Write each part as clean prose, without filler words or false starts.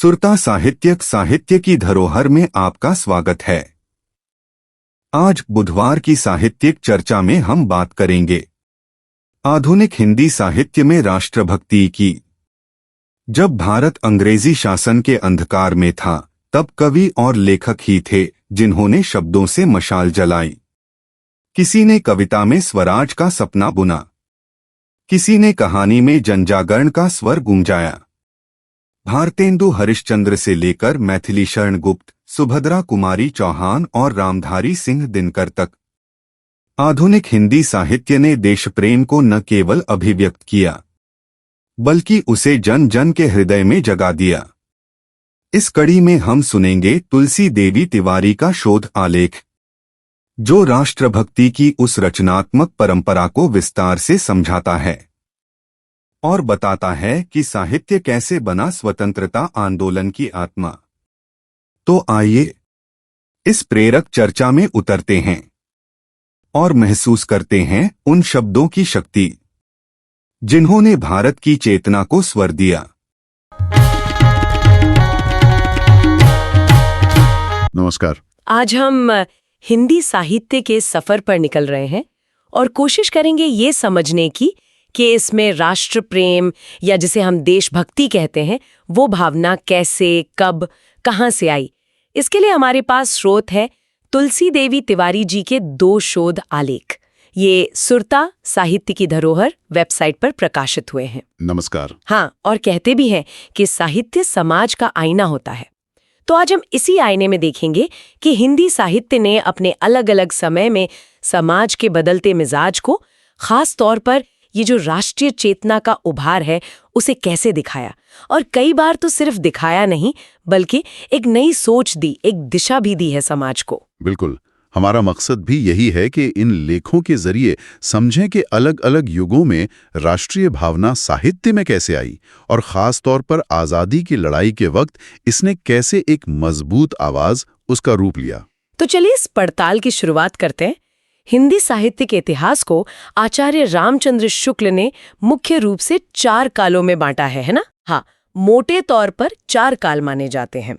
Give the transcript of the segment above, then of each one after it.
सुरता साहित्य की धरोहर में आपका स्वागत है। आज बुधवार की साहित्यिक चर्चा में हम बात करेंगे आधुनिक हिंदी साहित्य में राष्ट्रभक्ति की। जब भारत अंग्रेजी शासन के अंधकार में था, तब कवि और लेखक ही थे जिन्होंने शब्दों से मशाल जलाई। किसी ने कविता में स्वराज का सपना बुना, किसी ने कहानी में जनजागरण का स्वर गूंजाया। भारतेंदु हरिश्चंद्र से लेकर मैथिली शरण गुप्त, सुभद्रा कुमारी चौहान और रामधारी सिंह दिनकर तक आधुनिक हिंदी साहित्य ने देश प्रेम को न केवल अभिव्यक्त किया, बल्कि उसे जन जन के हृदय में जगा दिया। इस कड़ी में हम सुनेंगे तुलसी देवी तिवारी का शोध आलेख, जो राष्ट्रभक्ति की उस रचनात्मक परंपरा को विस्तार से समझाता है और बताता है कि साहित्य कैसे बना स्वतंत्रता आंदोलन की आत्मा। तो आइए इस प्रेरक चर्चा में उतरते हैं और महसूस करते हैं उन शब्दों की शक्ति जिन्होंने भारत की चेतना को स्वर दिया। नमस्कार। आज हम हिंदी साहित्य के सफर पर निकल रहे हैं और कोशिश करेंगे ये समझने की कि इसमें राष्ट्र प्रेम या जिसे हम देशभक्ति कहते हैं, वो भावना कैसे, कब, कहाँ से आई। इसके लिए हमारे पास स्रोत है तुलसी देवी तिवारी जी के 2 शोध आलेख। ये सुरता साहित्य की धरोहर वेबसाइट पर प्रकाशित हुए हैं। नमस्कार। हाँ, और कहते भी हैं कि साहित्य समाज का आईना होता है। तो आज हम इसी आईने में देखेंगे कि हिंदी साहित्य ने अपने अलग अलग समय में समाज के बदलते मिजाज को, खास तौर पर ये जो राष्ट्रीय चेतना का उभार है, उसे कैसे दिखाया। और कई बार तो सिर्फ दिखाया नहीं, बल्कि एक नई सोच दी, एक दिशा भी दी है समाज को। बिल्कुल, हमारा मकसद भी यही है कि इन लेखों के जरिए समझें कि अलग अलग युगों में राष्ट्रीय भावना साहित्य में कैसे आई और खास तौर पर आज़ादी की लड़ाई के वक्त इसने कैसे एक मजबूत आवाज उसका रूप लिया। तो चलिए इस पड़ताल की शुरुआत करते हैं। हिंदी साहित्य के इतिहास को आचार्य रामचंद्र शुक्ल ने मुख्य रूप से 4 कालों में बांटा है ना? हाँ, मोटे तौर पर 4 काल माने जाते हैं।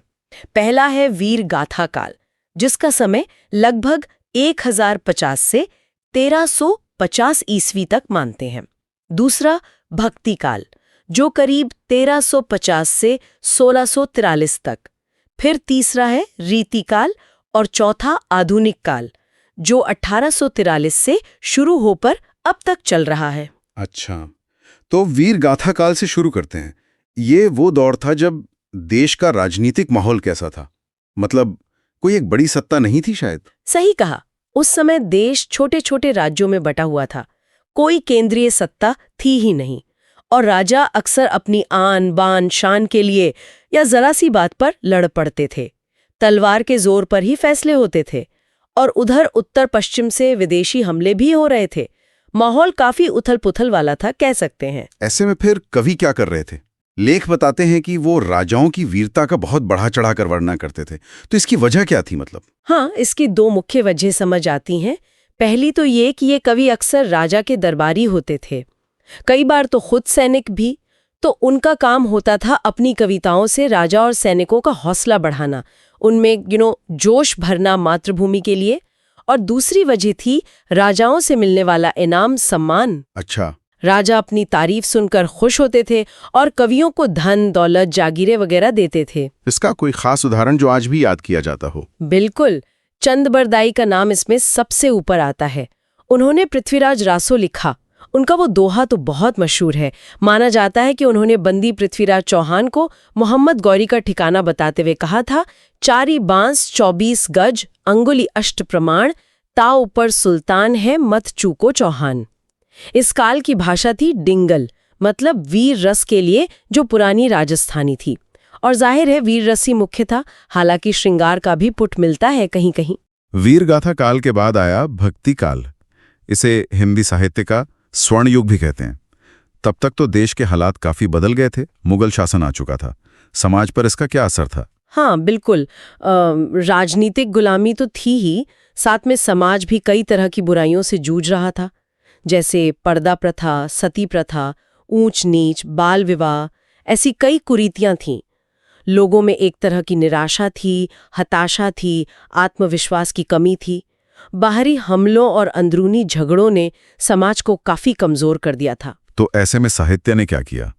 पहला है वीर गाथा काल, जिसका समय लगभग 1050 से 1350 ईस्वी तक मानते हैं। दूसरा भक्ति काल, जो करीब 1350 से 1643 तक। फिर तीसरा है रीति काल और चौथा आधुनिक काल, जो 1843 से शुरू होकर अब तक चल रहा है। अच्छा, तो वीर गाथा काल से शुरू करते हैं। ये वो दौर था जब देश का राजनीतिक माहौल कैसा था? मतलब कोई एक बड़ी सत्ता नहीं थी शायद? सही कहा। उस समय देश छोटे छोटे राज्यों में बटा हुआ था, कोई केंद्रीय सत्ता थी ही नहीं, और राजा अक्सर अपनी आन बान शान के लिए या जरा सी बात पर लड़ पड़ते थे। तलवार के जोर पर ही फैसले होते थे, और उधर उत्तर पश्चिम से विदेशी हमले भी हो रहे थे। माहौल काफी उथल पुथल वाला था, कह सकते हैं। ऐसे में फिर कवि क्या कर रहे थे? लेख बताते हैं कि वो राजाओं की वीरता का बहुत बढ़ा चढ़ाकर वर्णन करते थे। तो इसकी वजह क्या थी मतलब? हाँ, इसकी 2 मुख्य वजह समझ आती हैं। पहली तो ये कि ये कवि अक्सर राजा के दरबारी होते थे, कई बार तो खुद सैनिक भी। तो उनका काम होता था अपनी कविताओं से राजा और सैनिकों का हौसला बढ़ाना, उनमें जोश भरना मातृभूमि के लिए। और दूसरी वजह थी राजाओं से मिलने वाला इनाम सम्मान। अच्छा। राजा अपनी तारीफ सुनकर खुश होते थे और कवियों को धन दौलत जागीरें वगैरह देते थे। इसका कोई खास उदाहरण जो आज भी याद किया जाता हो? बिल्कुल, चंद बरदाई का नाम इसमें सबसे ऊपर आता है। उन्होंने पृथ्वीराज रासो लिखा। उनका वो दोहा तो बहुत मशहूर है। माना जाता है कि उन्होंने बंदी पृथ्वीराज चौहान को मोहम्मद गौरी का ठिकाना बताते हुए कहा था, 4 बांस 24 गज, अंगुली अष्ट प्रमाण, ता ऊपर सुल्तान है, मत चूको चौहान। इस काल की भाषा थी डिंगल, मतलब वीर रस के लिए, जो पुरानी राजस्थानी थी। और जाहिर है वीर रस ही मुख्य था, हालांकि श्रृंगार का भी पुट मिलता है कहीं कहीं। वीर गाथा काल के बाद आया भक्ति काल। इसे हिंदी साहित्य का स्वर्ण युग भी कहते हैं। तब तक तो देश के हालात काफी बदल गए थे, मुगल शासन आ चुका था। समाज पर इसका क्या असर था? हाँ बिल्कुल, राजनीतिक गुलामी तो थी ही, साथ में समाज भी कई तरह की बुराइयों से जूझ रहा था, जैसे पर्दा प्रथा, सती प्रथा, ऊंच नीच, बाल विवाह, ऐसी कई कुरीतियां थीं। लोगों में एक तरह की निराशा थी, हताशा थी, आत्मविश्वास की कमी थी। बाहरी हमलों और अंदरूनी झगड़ों ने समाज को काफी कमजोर कर दिया था। तो ऐसे में साहित्य ने क्या किया?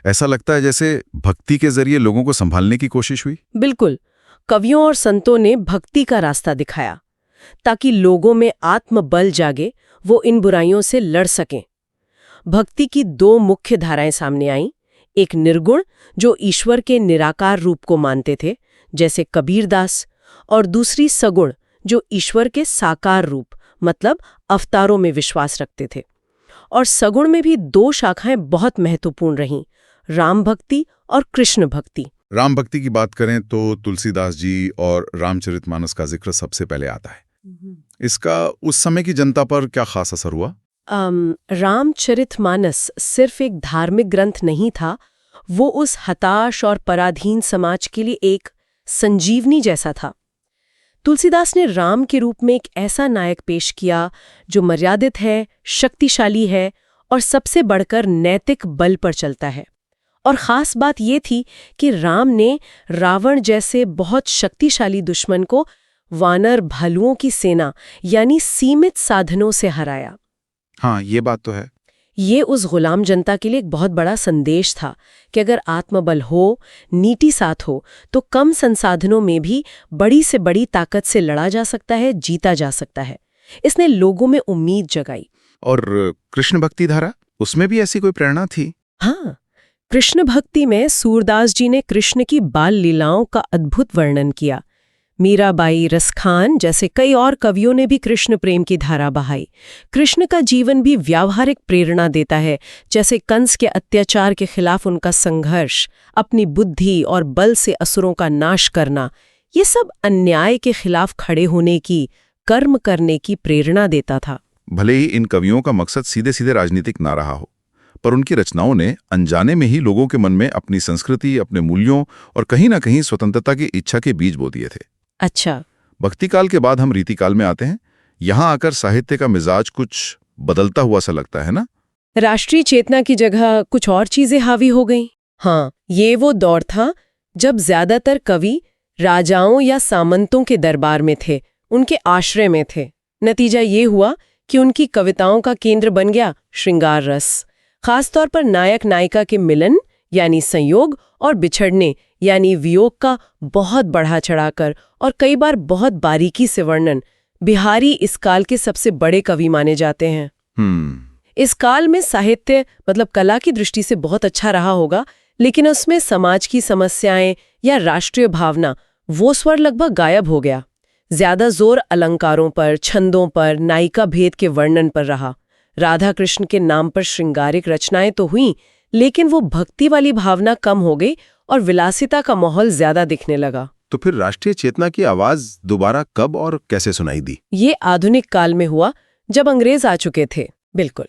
ऐसा लगता है जैसे भक्ति के जरिए लोगों को संभालने की कोशिश हुई। बिल्कुल, कवियों और संतों ने भक्ति का रास्ता दिखाया ताकि लोगों में आत्मबल जागे, वो इन बुराइयों से लड़ सकें। भक्ति की दो मुख्य धाराएं सामने आईं, एक निर्गुण जो ईश्वर के निराकार रूप को मानते थे जैसे कबीरदास, और दूसरी सगुण जो ईश्वर के साकार रूप मतलब अवतारों में विश्वास रखते थे। और सगुण में भी दो शाखाएं बहुत महत्वपूर्ण रहीं, राम भक्ति और कृष्ण भक्ति। राम भक्ति की बात करें तो तुलसीदास जी और रामचरितमानस का जिक्र सबसे पहले आता है। इसका उस समय की जनता पर क्या खास असर हुआ? रामचरितमानस सिर्फ एक धार्मिक ग्रंथ नहीं था, वो उस हताश और पराधीन समाज के लिए एक संजीवनी जैसा था। तुलसीदास ने राम के रूप में एक ऐसा नायक पेश किया जो मर्यादित है, शक्तिशाली है और सबसे बढ़कर नैतिक बल पर चलता है। और खास बात ये थी कि राम ने रावण जैसे बहुत शक्तिशाली दुश्मन को वानर भालुओं की सेना यानी सीमित साधनों से हराया। हाँ, ये बात तो है। ये उस गुलाम जनता के लिए एक बहुत बड़ा संदेश था कि अगर आत्मबल हो, नीति साथ हो, तो कम संसाधनों में भी बड़ी से बड़ी ताकत से लड़ा जा सकता है, जीता जा सकता है। इसने लोगों में उम्मीद जगाई। और कृष्ण भक्ति धारा, उसमें भी ऐसी कोई प्रेरणा थी? हाँ, कृष्ण भक्ति में सूरदास जी ने कृष्ण की बाल लीलाओं का अद्भुत वर्णन किया। मीराबाई, रसखान जैसे कई और कवियों ने भी कृष्ण प्रेम की धारा बहाई। कृष्ण का जीवन भी व्यावहारिक प्रेरणा देता है, जैसे कंस के अत्याचार के खिलाफ उनका संघर्ष, अपनी बुद्धि और बल से असुरों का नाश करना, ये सब अन्याय के खिलाफ खड़े होने की, कर्म करने की प्रेरणा देता था। भले ही इन कवियों का मकसद सीधे सीधे राजनीतिक ना रहा हो, पर उनकी रचनाओं ने अनजाने में ही लोगों के मन में अपनी संस्कृति, अपने मूल्यों और कहीं ना कहीं स्वतंत्रता की इच्छा के बीज बो दिए थे। अच्छा, भक्ति काल के बाद हम रीति काल में आते हैं। यहाँ आकर साहित्य का मिजाज कुछ बदलता हुआ सा लगता है ना? राष्ट्रीय चेतना की जगह कुछ और चीजें हावी हो गईं। हाँ, ये वो दौर था जब ज्यादातर कवि राजाओं या सामंतों के दरबार में थे, उनके आश्रय में थे। नतीजा ये हुआ कि उनकी कविताओं का केंद्र बन गया श्रृंगार रस, खासतौर पर नायक नायिका के मिलन यानी संयोग और बिछड़ने यानी वियोग का बहुत बढ़ा चढ़ाकर और कई बार बहुत बारीकी से वर्णन। बिहारी इस काल के सबसे बड़े कवि माने जाते हैं। इस काल में साहित्य मतलब कला की दृष्टि से बहुत अच्छा रहा होगा, लेकिन उसमें समाज की समस्याएं या राष्ट्रीय भावना, वो स्वर लगभग गायब हो गया। ज्यादा जोर अलंकारों पर, छंदों पर, नायिका भेद के वर्णन पर रहा। राधा कृष्ण के नाम पर श्रृंगारिक रचनाएं तो हुईं, लेकिन वो भक्ति वाली भावना कम हो गई और विलासिता का माहौल ज्यादा दिखने लगा। तो फिर राष्ट्रीय चेतना की आवाज दोबारा कब और कैसे सुनाई दी? ये आधुनिक काल में हुआ, जब अंग्रेज आ चुके थे। बिल्कुल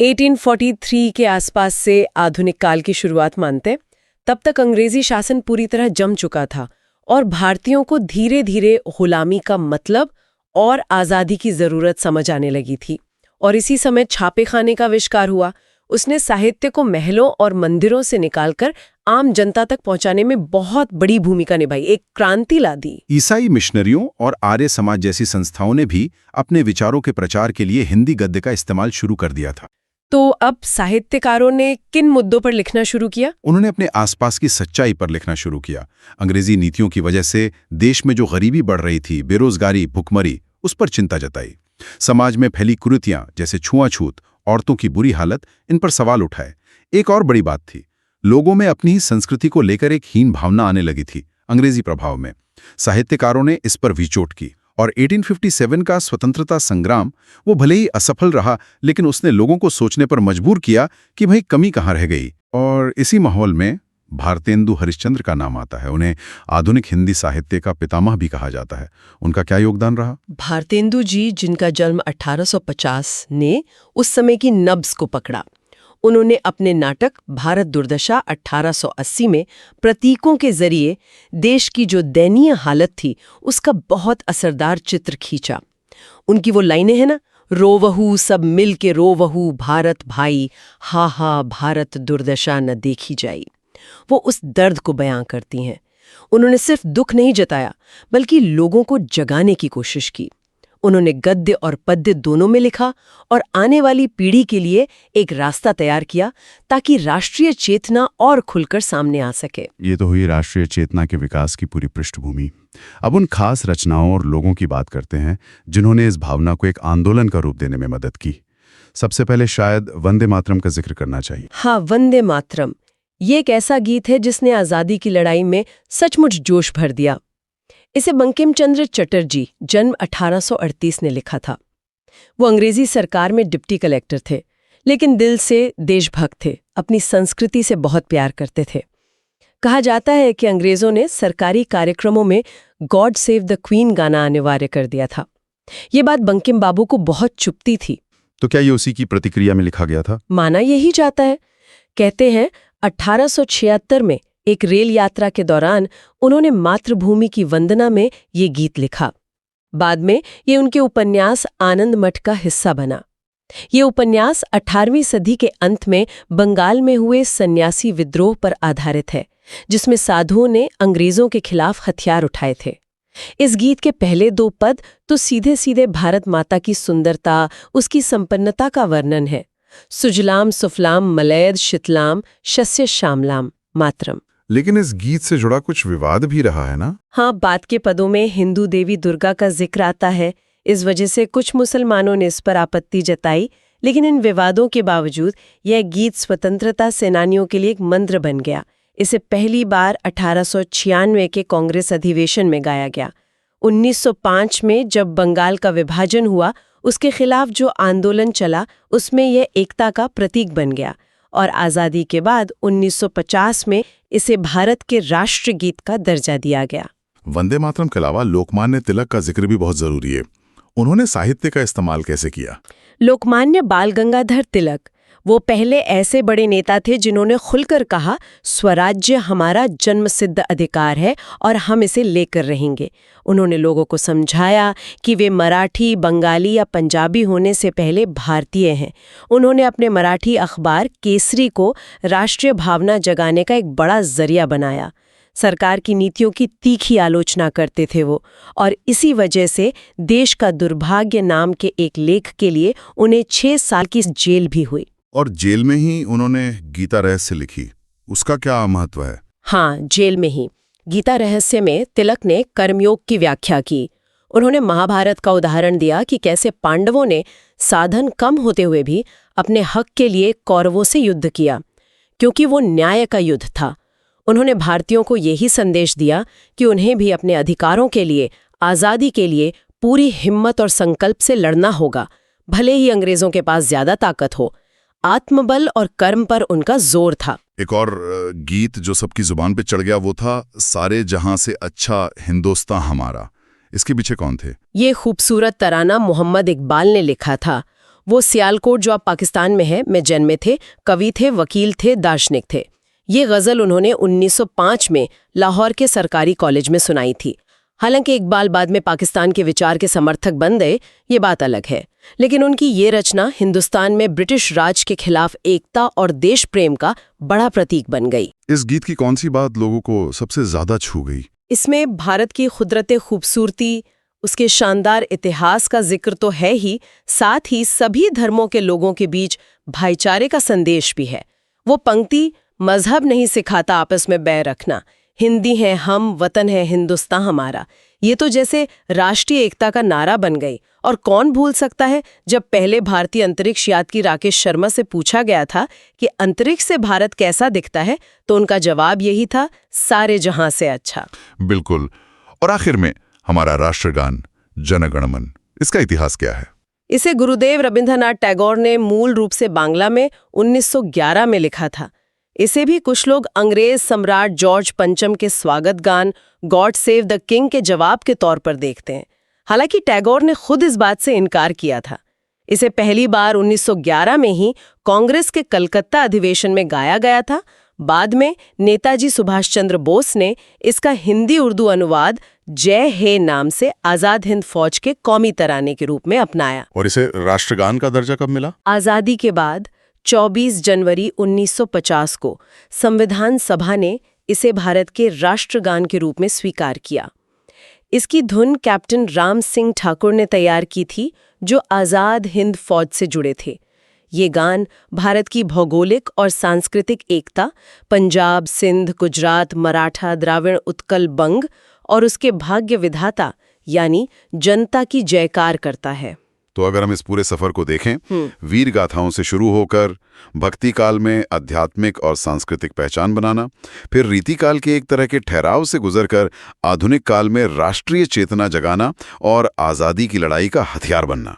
1843 के आसपास से आधुनिक काल की शुरुआत मानते। तब तक अंग्रेजी शासन पूरी तरह जम चुका था और भारतीयों को धीरे धीरे गुलामी का मतलब और आज़ादी की जरूरत समझ आने लगी थी। और इसी समय छापेखाने का आविष्कार हुआ। उसने साहित्य को महलों और मंदिरों से निकालकर आम जनता तक पहुंचाने में बहुत बड़ी भूमिका निभाई, एक क्रांति ला दी। ईसाई मिशनरियों और आर्य समाज जैसी संस्थाओं ने भी अपने विचारों के प्रचार के लिए हिंदी गद्य का इस्तेमाल शुरू कर दिया था। तो अब साहित्यकारों ने किन मुद्दों पर लिखना शुरू किया? उन्होंने अपने आसपास की सच्चाई पर लिखना शुरू किया। अंग्रेजी नीतियों की वजह से देश में जो गरीबी बढ़ रही थी, बेरोजगारी, भुखमरी, उस पर चिंता जताई। समाज में फैली कुरीतियां जैसे छुआछूत, औरतों की बुरी हालत, इन पर सवाल उठाए। एक और बड़ी बात थी, लोगों में अपनी ही संस्कृति को लेकर एक हीन भावना आने लगी थी अंग्रेजी प्रभाव में। साहित्यकारों ने इस पर विचोट की और 1857 का स्वतंत्रता संग्राम, वो भले ही असफल रहा, लेकिन उसने लोगों को सोचने पर मजबूर किया कि भाई कमी कहाँ रह गई। और इसी माहौल में भारतेंदु हरिश्चंद्र का नाम आता है। उन्हें आधुनिक हिंदी साहित्य का पितामह भी कहा जाता है। उनका क्या योगदान रहा? भारतेंदु जी, जिनका जन्म 1850 ने उस समय की नब्ज को पकड़ा। उन्होंने अपने नाटक भारत दुर्दशा 1880 में प्रतीकों के जरिए देश की जो दयनीय हालत थी उसका बहुत असरदार चित्र खींचा। उनकी वो लाइनें हैं ना, रोवहू सब मिल के रोवहू भारत भाई, हा हा भारत दुर्दशा न देखी जाई, वो उस दर्द को बयां करती हैं। उन्होंने सिर्फ दुख नहीं जताया, बल्कि लोगों को जगाने की कोशिश की। उन्होंने गद्य और पद्य दोनों में लिखा और आने वाली पीढ़ी के लिए एक रास्ता तैयार किया ताकि राष्ट्रीय चेतना और खुलकर सामने आ सके। ये तो हुई राष्ट्रीय चेतना के विकास की पूरी पृष्ठभूमि। अब उन खास रचनाओं और लोगों की बात करते हैं जिन्होंने इस भावना को एक आंदोलन का रूप देने में मदद की। सबसे पहले शायद वंदे मातरम का जिक्र करना चाहिए। हाँ, वंदे मातरम ये एक ऐसा गीत है जिसने आज़ादी की लड़ाई में सचमुच जोश भर दिया। इसे बंकिम चंद्र चटर्जी जन्म 1838 ने लिखा था। वो अंग्रेजी सरकार में डिप्टी कलेक्टर थे, लेकिन दिल से देशभक्त थे, अपनी संस्कृति से बहुत प्यार करते थे। कहा जाता है कि अंग्रेजों ने सरकारी कार्यक्रमों में गॉड सेव द क्वीन गाना अनिवार्य कर दिया था। ये बात बंकिम बाबू को बहुत चुभती थी। तो क्या ये उसी की प्रतिक्रिया में लिखा गया था? माना यही जाता है। कहते हैं 1876 में एक रेल यात्रा के दौरान उन्होंने मातृभूमि की वंदना में ये गीत लिखा। बाद में ये उनके उपन्यास आनंद मठ का हिस्सा बना। ये उपन्यास 18वीं सदी के अंत में बंगाल में हुए सन्यासी विद्रोह पर आधारित है, जिसमें साधुओं ने अंग्रेजों के खिलाफ हथियार उठाए थे। इस गीत के पहले 2 पद तो सीधे सीधे भारत माता की सुंदरता, उसकी संपन्नता का वर्णन है। सुजलाम सुफलाम मलयद शीतलाम शस्य श्यामलाम मातरम। लेकिन इस गीत से जुड़ा कुछ विवाद भी रहा है ना? हाँ, बाद के पदों में हिंदू देवी दुर्गा का जिक्र आता है। इस वजह से कुछ मुसलमानों ने इस पर आपत्ति जताई, लेकिन इन विवादों के बावजूद यह गीत स्वतंत्रता सेनानियों के लिए एक मंत्र बन गया। इसे पहली बार 1896 के कांग्रेस अधिवेशन में गाया गया। 1905 में जब बंगाल का विभाजन हुआ, उसके खिलाफ जो आंदोलन चला, उसमें यह एकता का प्रतीक बन गया और आज़ादी के बाद 1950 में इसे भारत के राष्ट्रगीत का दर्जा दिया गया। वंदे मातरम के अलावा लोकमान्य तिलक का जिक्र भी बहुत जरूरी है। उन्होंने साहित्य का इस्तेमाल कैसे किया? लोकमान्य बाल गंगाधर तिलक वो पहले ऐसे बड़े नेता थे जिन्होंने खुलकर कहा, स्वराज्य हमारा जन्मसिद्ध अधिकार है और हम इसे लेकर रहेंगे। उन्होंने लोगों को समझाया कि वे मराठी, बंगाली या पंजाबी होने से पहले भारतीय हैं। उन्होंने अपने मराठी अखबार केसरी को राष्ट्रीय भावना जगाने का एक बड़ा जरिया बनाया। सरकार की नीतियों की तीखी आलोचना करते थे वो, और इसी वजह से देश का दुर्भाग्य नाम के एक लेख के लिए उन्हें 6 साल की जेल भी हुई। और जेल में ही उन्होंने गीता रहस्य लिखी, उसका क्या महत्व है? हाँ, जेल में ही। गीता रहस्य में तिलक ने कर्मयोग की व्याख्या की। उन्होंने महाभारत का उदाहरण दिया कि कैसे पांडवों ने साधन कम होते हुए भी अपने हक के लिए कौरवों से युद्ध किया, क्योंकि वो न्याय का युद्ध था। उन्होंने भारतीयों को यही संदेश दिया कि उन्हें भी अपने अधिकारों के लिए, आज़ादी के लिए पूरी हिम्मत और संकल्प से लड़ना होगा, भले ही अंग्रेजों के पास ज्यादा ताकत हो। आत्मबल और कर्म पर उनका जोर था। एक और गीत जो सबकी जुबान पे चढ़ गया वो था सारे जहां से अच्छा हिंदुस्तान हमारा। इसके पीछे कौन थे? ये खूबसूरत तराना मोहम्मद इकबाल ने लिखा था। वो सियालकोट, जो अब पाकिस्तान में है, में जन्मे थे, कवि थे, वकील थे, दार्शनिक थे। ये गज़ल उन्होंने 1905 में लाहौर के सरकारी कॉलेज में सुनाई थी। हालांकि इकबाल बाद में पाकिस्तान के विचार के समर्थक बन गए, ये बात अलग है, लेकिन उनकी ये रचना हिंदुस्तान में ब्रिटिश राज के खिलाफ एकता और देश प्रेम का बड़ा प्रतीक बन गई। इस गीत की कौन सी बात लोगों को सबसे ज्यादा छू गई? इसमें भारत की कुदरत खूबसूरती, उसके शानदार इतिहास का जिक्र तो है ही, साथ ही सभी धर्मों के लोगों के बीच भाईचारे का संदेश भी है। वो पंक्ति, मजहब नहीं सिखाता आपस में बैर रखना, हिंदी है हम, वतन है हिंदुस्तान हमारा, ये तो जैसे राष्ट्रीय एकता का नारा बन गई। और कौन भूल सकता है जब पहले भारतीय अंतरिक्ष यात्री राकेश शर्मा से पूछा गया था कि अंतरिक्ष से भारत कैसा दिखता है, तो उनका जवाब यही था, सारे जहां से अच्छा। बिल्कुल। और आखिर में हमारा राष्ट्रगान जन गण मन, इसका इतिहास क्या है? इसे गुरुदेव रविंद्रनाथ टैगोर ने मूल रूप से बांग्ला में 1911 में लिखा था। इसे भी कुछ लोग अंग्रेज सम्राट जॉर्ज पंचम के स्वागत गान गॉड सेव द किंग के जवाब के तौर पर देखते हैं। हालांकि टैगोर ने खुद इस बात से इनकार किया था। इसे पहली बार 1911 में ही कांग्रेस के कलकत्ता अधिवेशन में गाया गया था। बाद में नेताजी सुभाष चंद्र बोस ने इसका हिंदी उर्दू अनुवाद जय हे नाम से आजाद हिंद फौज के कौमी तराने के रूप में अपनाया। और इसे राष्ट्रगान का दर्जा कब मिला? आजादी के बाद 24 जनवरी 1950 को संविधान सभा ने इसे भारत के राष्ट्रगान के रूप में स्वीकार किया। इसकी धुन कैप्टन राम सिंह ठाकुर ने तैयार की थी, जो आज़ाद हिंद फौज से जुड़े थे। ये गान भारत की भौगोलिक और सांस्कृतिक एकता, पंजाब, सिंध, गुजरात, मराठा, द्राविड़, उत्कल, बंग और उसके भाग्य विधाता यानी जनता की जयकार करता है। तो अगर हम इस पूरे सफर को देखें, वीर गाथाओं से शुरू होकर भक्ति काल में आध्यात्मिक और सांस्कृतिक पहचान बनाना, फिर रीति काल के एक तरह के ठहराव से गुजरकर आधुनिक काल में राष्ट्रीय चेतना जगाना और आजादी की लड़ाई का हथियार बनना,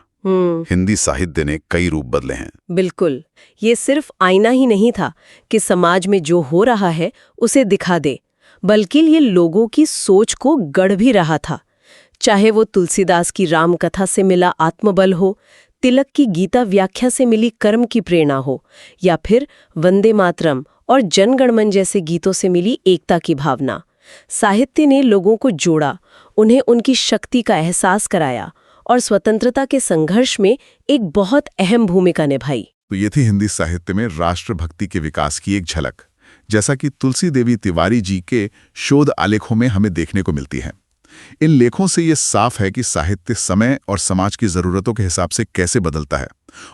हिंदी साहित्य ने कई रूप बदले हैं। बिल्कुल, ये सिर्फ आईना ही नहीं था कि समाज में जो हो रहा है उसे दिखा दे, बल्कि ये लोगों की सोच को गढ़ भी रहा था। चाहे वो तुलसीदास की राम कथा से मिला आत्मबल हो, तिलक की गीता व्याख्या से मिली कर्म की प्रेरणा हो, या फिर वंदे मातरम और जनगणमन जैसे गीतों से मिली एकता की भावना। साहित्य ने लोगों को जोड़ा, उन्हें उनकी शक्ति का एहसास कराया और स्वतंत्रता के संघर्ष में एक बहुत अहम भूमिका निभाई। तो ये थी हिंदी साहित्य में राष्ट्रभक्ति के विकास की एक झलक, जैसा कि तुलसी देवी तिवारी जी के शोध आलेखों में हमें देखने को मिलती है। इन लेखों से ये साफ है कि साहित्य समय और समाज की जरूरतों के हिसाब से कैसे बदलता है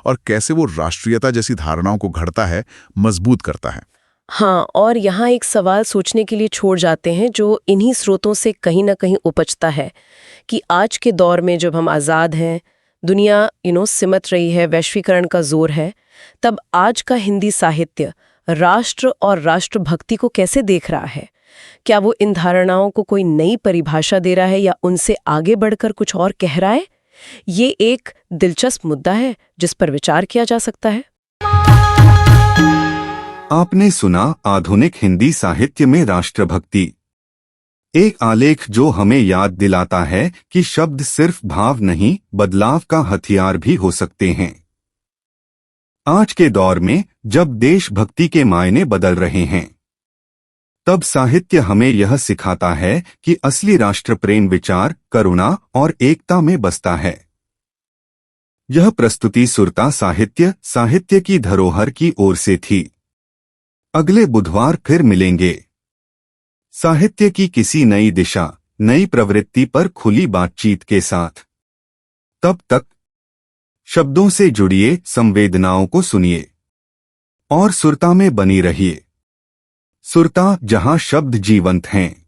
और कैसे वो राष्ट्रीयता जैसी धारणाओं को घड़ता है, मजबूत करता है। हाँ, और यहाँ एक सवाल सोचने के लिए छोड़ जाते हैं जो इन्हीं स्रोतों से कहीं ना कहीं उपजता है कि आज के दौर में जब हम आज़ाद हैं, दुनिया सिमट रही है, वैश्वीकरण का जोर है, तब आज का हिंदी साहित्य राष्ट्र और राष्ट्रभक्ति को कैसे देख रहा है? क्या वो इन धारणाओं को कोई नई परिभाषा दे रहा है या उनसे आगे बढ़कर कुछ और कह रहा है? ये एक दिलचस्प मुद्दा है जिस पर विचार किया जा सकता है। आपने सुना आधुनिक हिंदी साहित्य में राष्ट्रभक्ति, एक आलेख जो हमें याद दिलाता है कि शब्द सिर्फ भाव नहीं, बदलाव का हथियार भी हो सकते हैं। आज के दौर में जब देशभक्ति के मायने बदल रहे हैं, तब साहित्य हमें यह सिखाता है कि असली राष्ट्र प्रेम विचार, करुणा और एकता में बसता है। यह प्रस्तुति सुरता साहित्य की धरोहर की ओर से थी। अगले बुधवार फिर मिलेंगे साहित्य की किसी नई दिशा, नई प्रवृत्ति पर खुली बातचीत के साथ। तब तक शब्दों से जुड़िए, संवेदनाओं को सुनिए और सुरता में बनी रहिए। सुरता, जहां शब्द जीवंत हैं।